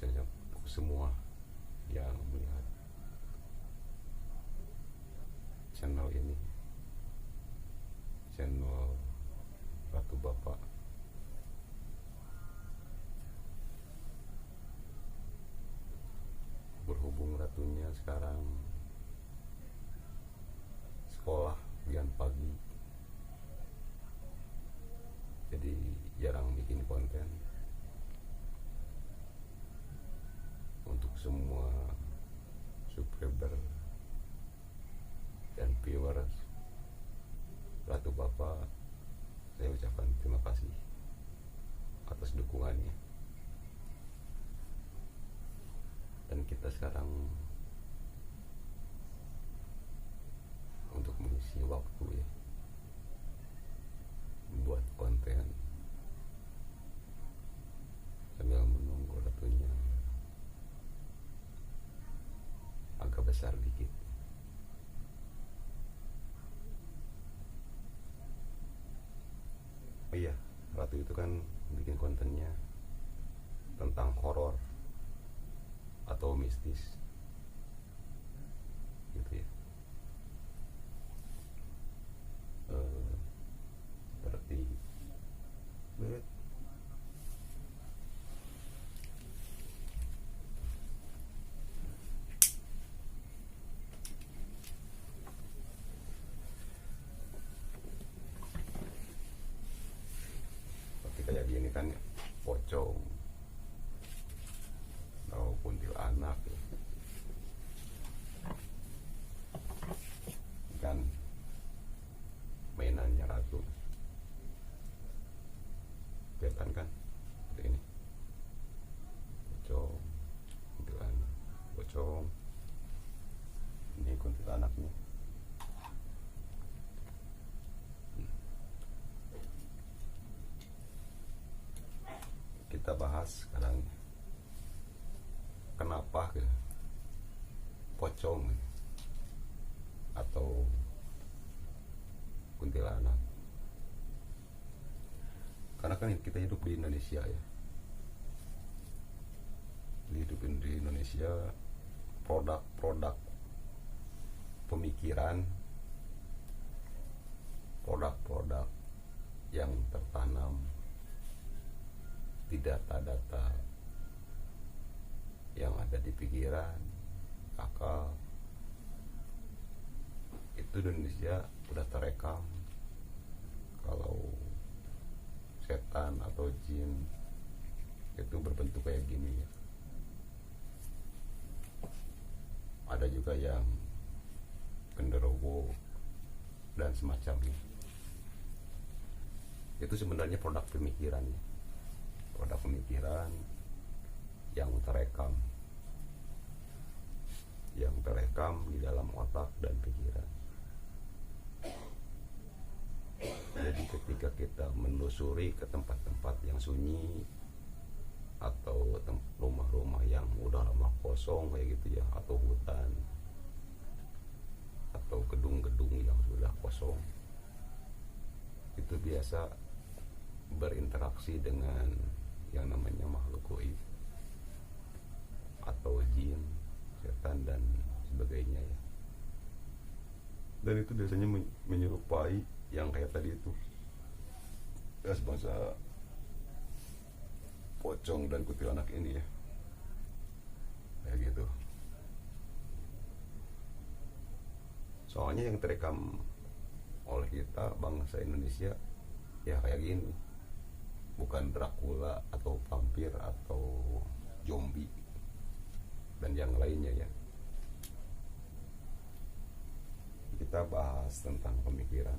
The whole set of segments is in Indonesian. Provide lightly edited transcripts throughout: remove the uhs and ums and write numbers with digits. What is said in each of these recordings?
khususnya semua yang melihat channel ini, channel Ratu Bapak. Berhubung ratunya sekarang sekolah bagian pagi, jadi jarang bikin konten. Untuk semua subscriber dan viewers Ratu Bapak, saya ucapkan terima kasih atas dukungannya. Dan kita sekarang untuk mengisi waktu ya, membuat konten sambil menunggu ratunya agak besar dikit. Oh iya, Ratu itu kan bikin kontennya tentang horor atau mistis gitu ya. Seperti kayak gini kan ya, pocong atau kuntilanak ya. Kan mainannya Ratu, kelihatan kan seperti ini, pocong, kuntilanak, pocong, ini kuntilanaknya. Kita bahas sekarang kenapa pocong atau kuntilanak. Karena kan kita hidup di Indonesia ya, hidup di Indonesia, produk-produk pemikiran, produk-produk yang tertanam di data-data yang ada di pikiran, akal, itu di Indonesia udah terekam kalau setan atau jin itu berbentuk kayak gini ya. Ada juga yang genderuwo dan semacamnya. Itu sebenarnya produk pemikiran ya, produk pemikiran yang terekam di dalam otak dan pikiran. Jadi ketika kita menelusuri ke tempat-tempat yang sunyi atau rumah-rumah yang udah lama kosong kayak gitu ya, atau hutan atau gedung-gedung yang sudah kosong, itu biasa berinteraksi dengan yang namanya makhluk gaib atau jin, setan dan sebagainya ya. Dan itu biasanya menyerupai yang kayak tadi itu ya, sebangsa pocong dan kuntilanak ini ya, kayak gitu. Soalnya yang terekam oleh kita bangsa Indonesia ya kayak gini, bukan Dracula atau vampir atau zombie dan yang lainnya ya. Kita bahas tentang pemikiran.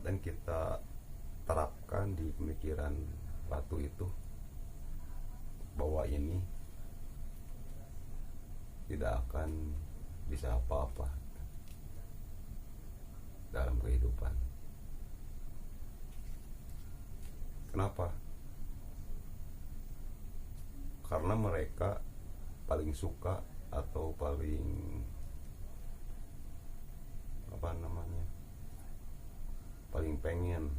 Dan kita terapkan di pemikiran Ratu itu bahwa ini tidak akan bisa apa-apa dalam kehidupan. Kenapa? Karena mereka paling suka atau paling pengen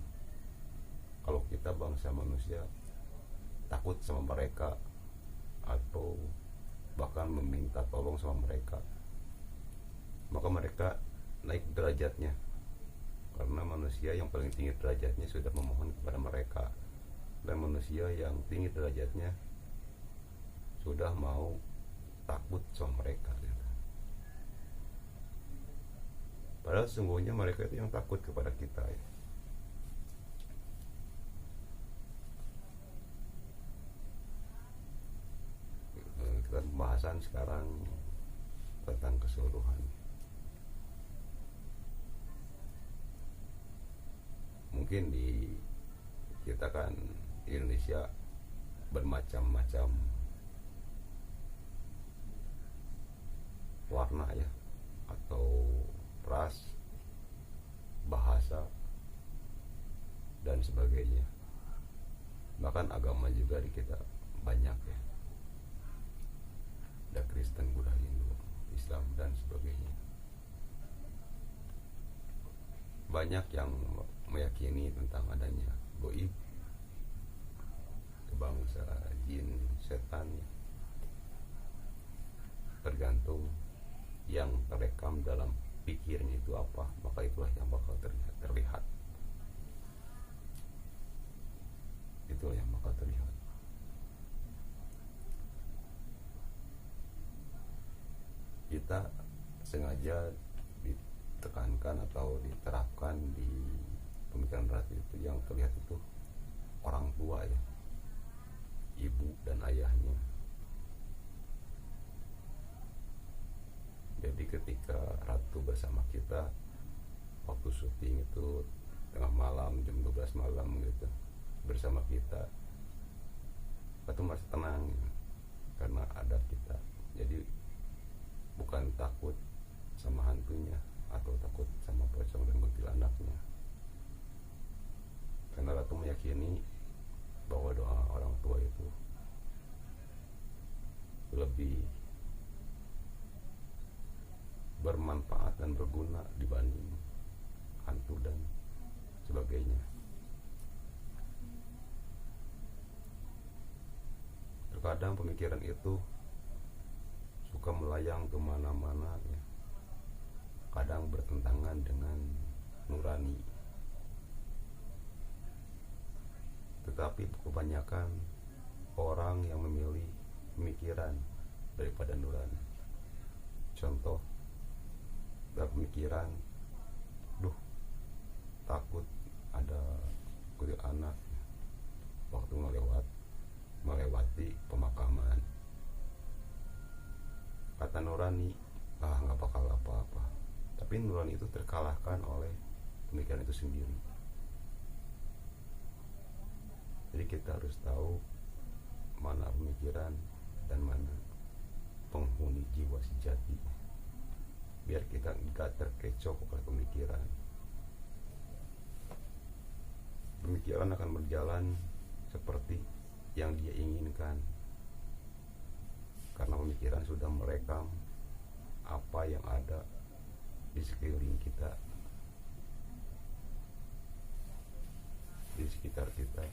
kalau kita bangsa manusia takut sama mereka atau bahkan meminta tolong sama mereka, maka mereka naik derajatnya, karena manusia yang paling tinggi derajatnya sudah memohon kepada mereka, dan manusia yang tinggi derajatnya sudah mau takut sama mereka gitu. Padahal sesungguhnya mereka itu yang takut kepada kita ya. Kita pembahasan sekarang tentang keseluruhan. Mungkin di kita kan di Indonesia bermacam-macam warna ya, atau ras, bahasa dan sebagainya. Bahkan agama juga di kita banyak ya, ada Kristen, Buddha, Hindu, Islam dan sebagainya. Banyak yang meyakini tentang adanya goib, bangsa jin, setan ya. Tergantung yang terekam dalam pikirnya itu apa, maka itulah yang bakal terlihat. Itulah yang bakal terlihat. Kita sengaja ditekankan atau diterapkan di pemikiran berat itu, yang terlihat itu orang tua ya, ibu dan ayahnya. Jadi ketika Ratu bersama kita waktu syuting itu tengah malam, jam 12 malam gitu, bersama kita merasa tenang karena ada kita. Jadi bukan takut sama hantunya atau takut sama pocong dan kuntilanaknya, karena Ratu meyakini bahwa doa orang tua itu lebih bermanfaat dan berguna dibanding hantu dan sebagainya. Terkadang pemikiran itu suka melayang kemana-mana ya. Kadang bertentangan dengan nurani. Tetapi kebanyakan orang yang memilih pemikiran daripada nurani. Contoh, berpemikiran, duh, takut ada kutil anak waktu melewati pemakaman. Kata nurani, nggak bakal apa-apa. Tapi nurani itu terkalahkan oleh pemikiran itu sendiri. Jadi kita harus tahu mana pemikiran dan mana penghuni jiwa sejati, biar kita nggak terkecoh oleh pemikiran. Pemikiran akan berjalan seperti yang dia inginkan, karena pemikiran sudah merekam apa yang ada di sekeliling kita, di sekitar kita,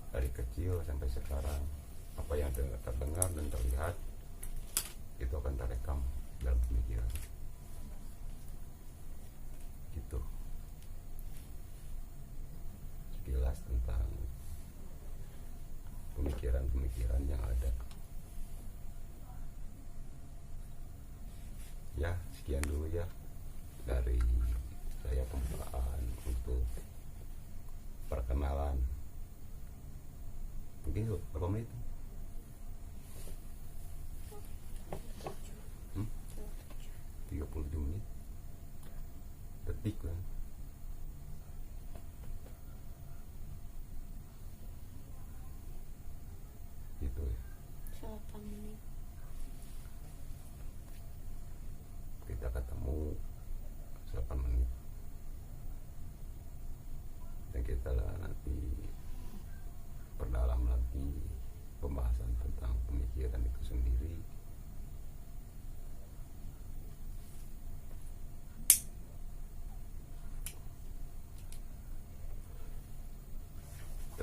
dari kecil sampai sekarang. Apa yang terdengar dan terlihat itu akan terekam dalam pemikiran. Gitu sekilas tentang pemikiran-pemikiran yang ada. Ya, sekian dulu ya dari saya pembukaan untuk perkenalan. Mungkin berapa menit? 37 menit detik lah. Gitu ya. 8 menit. Kita ketemu 8 menit. Dan kita nanti perdalam lagi pembahasan tentang pemikiran itu sendiri.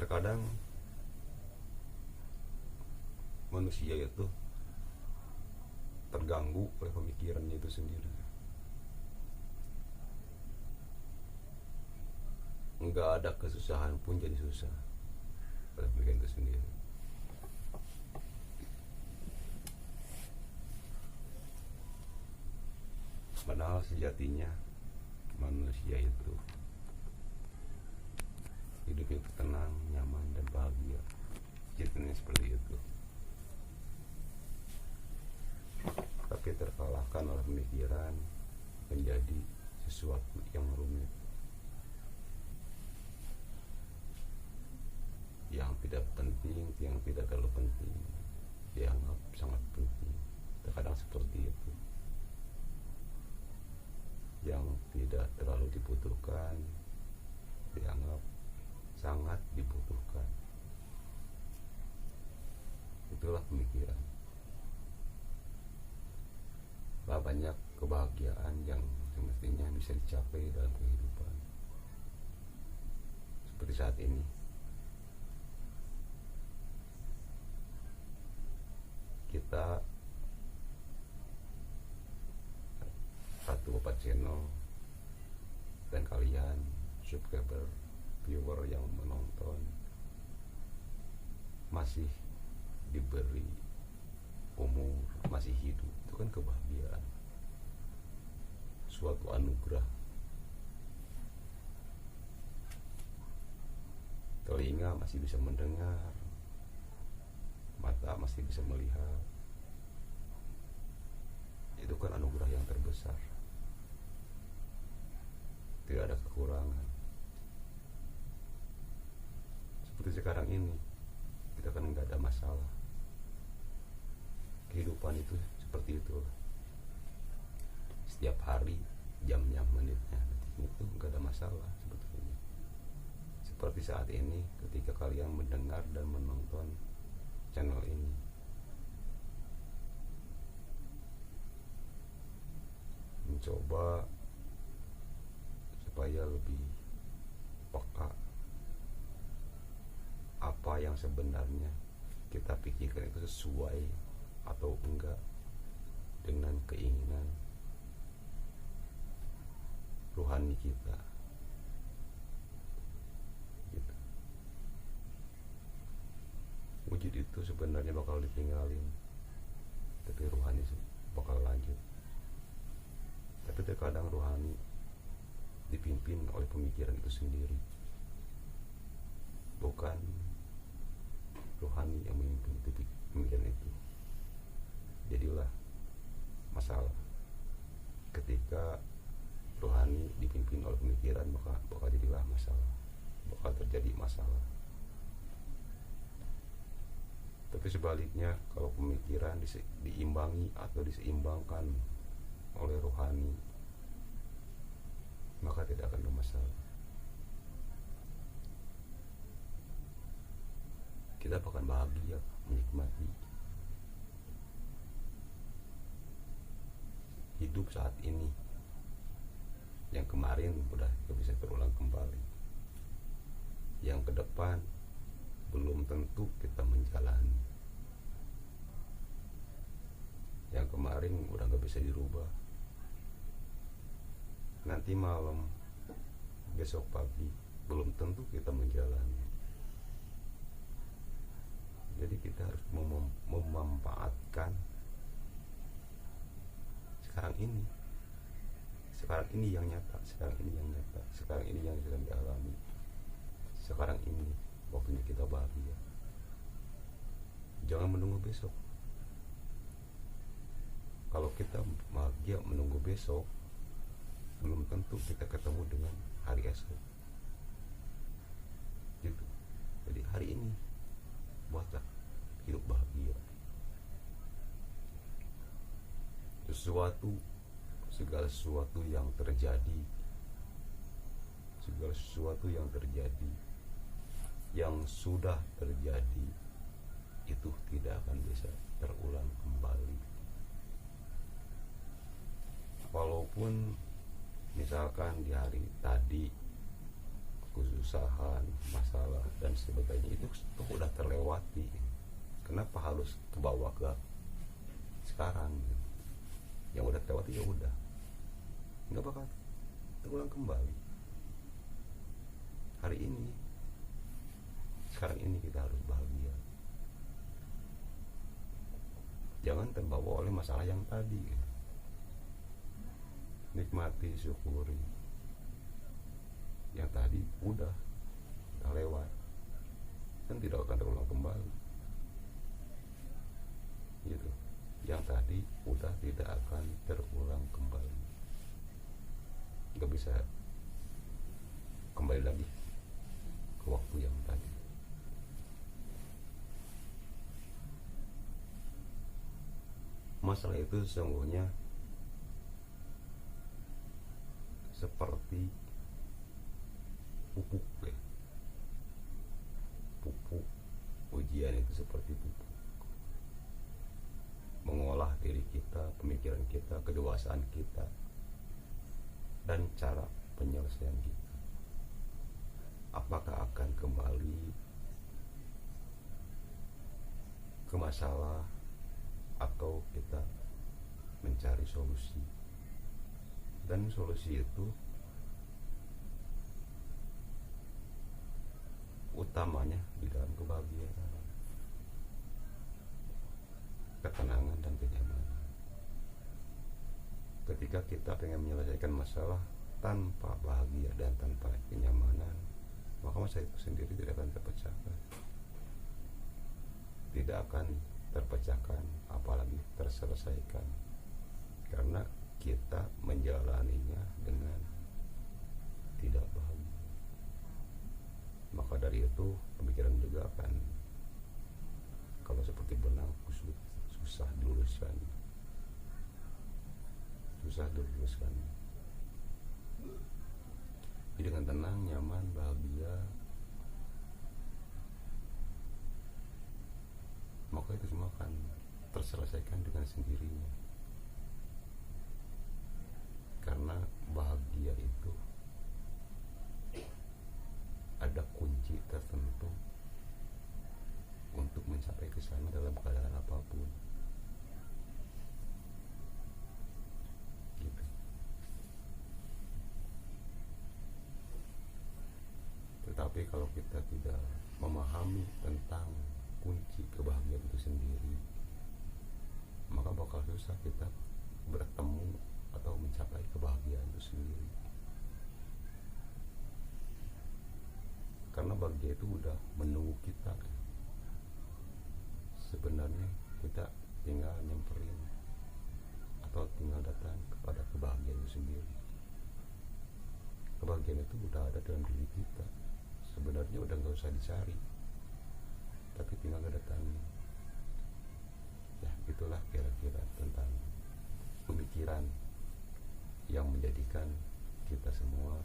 terkadang manusia itu terganggu oleh pemikirannya itu sendiri. Nggak ada kesusahan pun jadi susah oleh pemikiran itu sendiri. Padahal sejatinya manusia itu hidupnya tenang, nyaman, dan bahagia. Ceritanya seperti itu. Tapi terkalahkan oleh pemikiran menjadi sesuatu yang rumit, yang tidak penting, yang tidak terlalu penting, dianggap sangat penting. Terkadang seperti itu. Yang tidak terlalu dibutuhkan dianggap sangat dibutuhkan. Itulah pemikiran. Banyak kebahagiaan yang semestinya bisa dicapai dalam kehidupan. Seperti saat ini, kita satu Bapak channel dan kalian subscriber, viewer yang menonton masih diberi umur, masih hidup, itu kan kebahagiaan, suatu anugerah. Telinga masih bisa mendengar, mata masih bisa melihat, itu kan anugerah yang terbesar. Tidak ada kekurangan. Seperti sekarang ini, kita kan nggak ada masalah. Kehidupan itu seperti itu. Setiap hari, jamnya, menitnya, detiknya itu nggak ada masalah sebetulnya. Seperti saat ini, ketika kalian mendengar dan menonton channel ini, mencoba supaya lebih peka apa yang sebenarnya kita pikirkan itu sesuai atau enggak dengan keinginan rohani kita gitu. Wujud itu sebenarnya bakal ditinggalin, tapi rohani bakal lanjut. Tapi terkadang rohani dipimpin oleh pemikiran itu sendiri, bukan rohani yang memimpin pemikiran itu. Jadilah masalah ketika rohani dipimpin oleh pemikiran, maka bakal jadilah masalah, bakal terjadi masalah. Tapi sebaliknya, kalau pemikiran diimbangi atau diseimbangkan oleh rohani, maka tidak akan ada masalah. Kita akan bahagia menikmati hidup saat ini, yang kemarin udah gak bisa terulang kembali, yang ke depan belum tentu kita menjalani, yang kemarin udah gak bisa dirubah, nanti malam, besok pagi belum tentu kita menjalani. Jadi kita harus memanfaatkan sekarang ini yang nyata, sekarang ini yang sedang dialami, sekarang ini waktunya kita bahagia. Jangan menunggu besok. Kalau kita bahagia menunggu besok, belum tentu kita ketemu dengan hari esok gitu. Jadi hari ini buatlah hidup bahagia. Segala sesuatu yang terjadi, yang sudah terjadi, itu tidak akan bisa terulang kembali. Walaupun misalkan di hari tadi kesusahan, masalah dan sebagainya itu tuh udah terlewati. Kenapa harus ke bawah ke sekarang? Yang udah terlewati ya udah, nggak bakal terulang kembali. Hari ini, sekarang ini kita harus bahagia. Jangan terbawa oleh masalah yang tadi. Nikmati, syukuri. Yang tadi udah lewat dan tidak akan terulang kembali. Gitu. Yang tadi udah tidak akan terulang kembali. Nggak bisa kembali lagi ke waktu yang tadi. Masalah itu sesungguhnya seperti pupuk ya. Pupuk ujian itu seperti pupuk mengolah diri kita, pemikiran kita, kedewasaan kita, dan cara penyelesaian kita. Apakah akan kembali ke masalah atau kita mencari solusi? Dan solusi itu utamanya di dalam kebahagiaan, ketenangan dan kenyamanan. Ketika kita pengen menyelesaikan masalah tanpa bahagia dan tanpa kenyamanan, maka masalah itu sendiri tidak akan terpecahkan. Tidak akan terpecahkan, apalagi terselesaikan, karena kita menjalaninya dengan tidak bahagia. Maka dari itu pemikiran juga akan, kalau seperti benang kusut, susah diluruskan. Jadi dengan tenang, nyaman, bahagia, maka itu semua akan terselesaikan dengan sendirinya. Karena bahagia itu ada kunci tertentu untuk mencapai ke sana dalam keadaan apapun. Gitu. Tetapi kalau kita tidak memahami tentang kunci kebahagiaan itu sendiri, maka bakal susah kita bertemu atau mencapai kebahagiaan itu sendiri. Karena bahagia itu udah menunggu kita. Sebenarnya kita tinggal nyamperin atau tinggal datang kepada kebahagiaan itu sendiri. Kebahagiaan itu udah ada dalam diri kita. Sebenarnya udah gak usah dicari, tapi tinggal ngedatangin. Ya itulah kira-kira tentang pemikiran yang menjadikan kita semua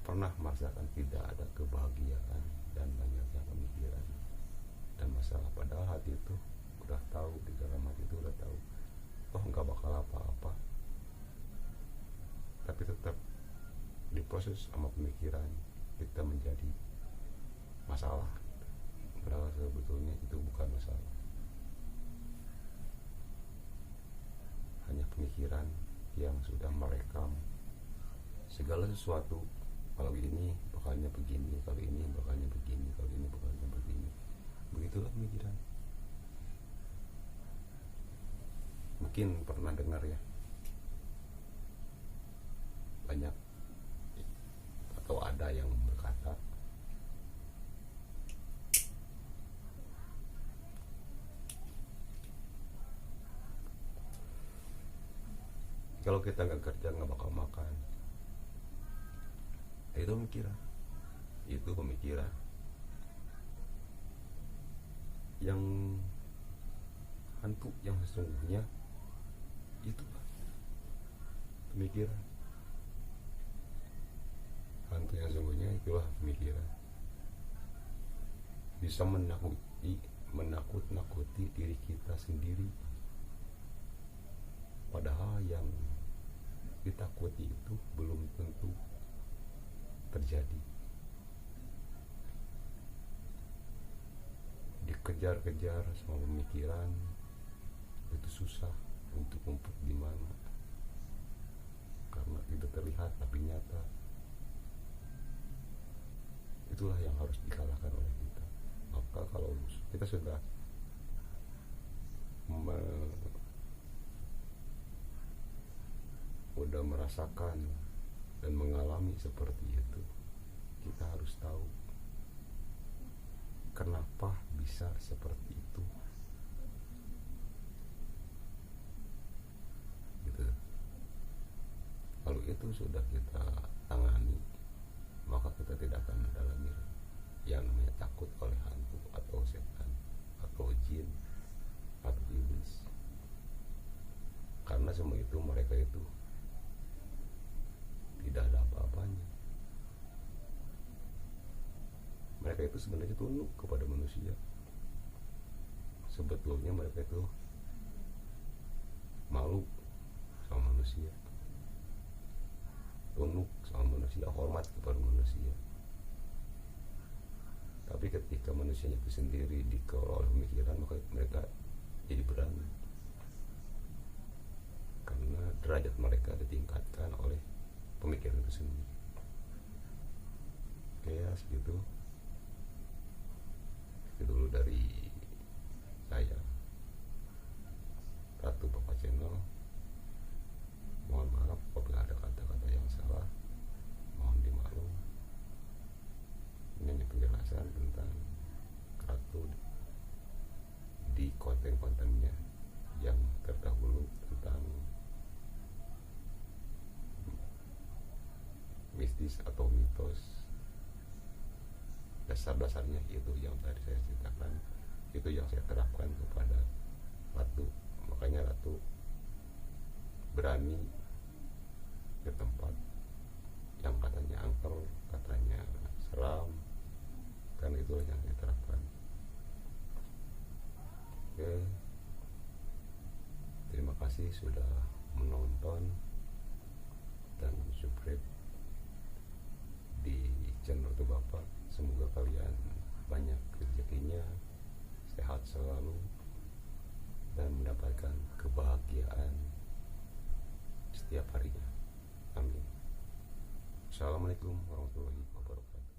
pernah merasakan tidak ada kebahagiaan dan banyaknya pemikiran dan masalah. Padahal hati itu udah tahu, di dalam hati itu udah tahu, oh nggak bakal apa-apa, tapi tetap diproses sama pemikiran kita menjadi masalah. Padahal sebetulnya itu bukan masalah, hanya pemikiran yang sudah merekam segala sesuatu. Kalau ini bakalnya begini, kalau ini bakalnya begini, kalau ini bakalnya begini. Begitulah pemikiran. Mungkin pernah dengar ya, banyak atau ada yang berkata, kalau kita nggak kerja nggak bakal makan. Itu pemikiran yang hantu, yang sesungguhnya itu pemikiran hantu yang sesungguhnya itulah pemikiran. Bisa menakut-nakuti diri kita sendiri, padahal yang ditakuti itu belum tentu terjadi. Dikejar-kejar sama pemikiran itu susah untuk ngumpet di mana, karena tidak terlihat tapi nyata. Itulah yang harus dikalahkan oleh kita. Maka kalau kita sudah merasakan dan mengalami seperti itu, kita harus tahu kenapa bisa seperti itu gitu. Kalau itu sudah kita tangani, maka kita tidak akan mendalami yang namanya takut oleh hantu atau setan atau jin atau iblis. Karena semua itu, mereka itu tidak ada apa-apanya. Mereka itu sebenarnya tunduk kepada manusia. Sebetulnya mereka itu malu sama manusia, tunduk sama manusia, hormat kepada manusia. Tapi ketika manusianya itu sendiri dikelola oleh pemikiran, maka mereka jadi berani, karena derajat mereka ditingkatkan oleh pemikiran itu sendiri. Oke ya, segitu dulu dari saya, Ratu Bapak Channel. Mohon maaf apabila ada kata-kata yang salah, mohon dimaklum. Ini hanya penjelasan tentang Ratu di konten-kontennya yang terdahulu tentang mistis atau mitos. Dasar-dasarnya itu yang tadi saya ceritakan, itu yang saya terapkan kepada Ratu. Makanya Ratu berani ke tempat yang katanya angker, katanya seram, kan itu yang saya terapkan. Oke, terima kasih sudah menonton dan subscribe di channel Ratu Bapak. Semoga kalian banyak rezekinya, sehat selalu, dan mendapatkan kebahagiaan setiap harinya. Amin. Assalamualaikum warahmatullahi wabarakatuh.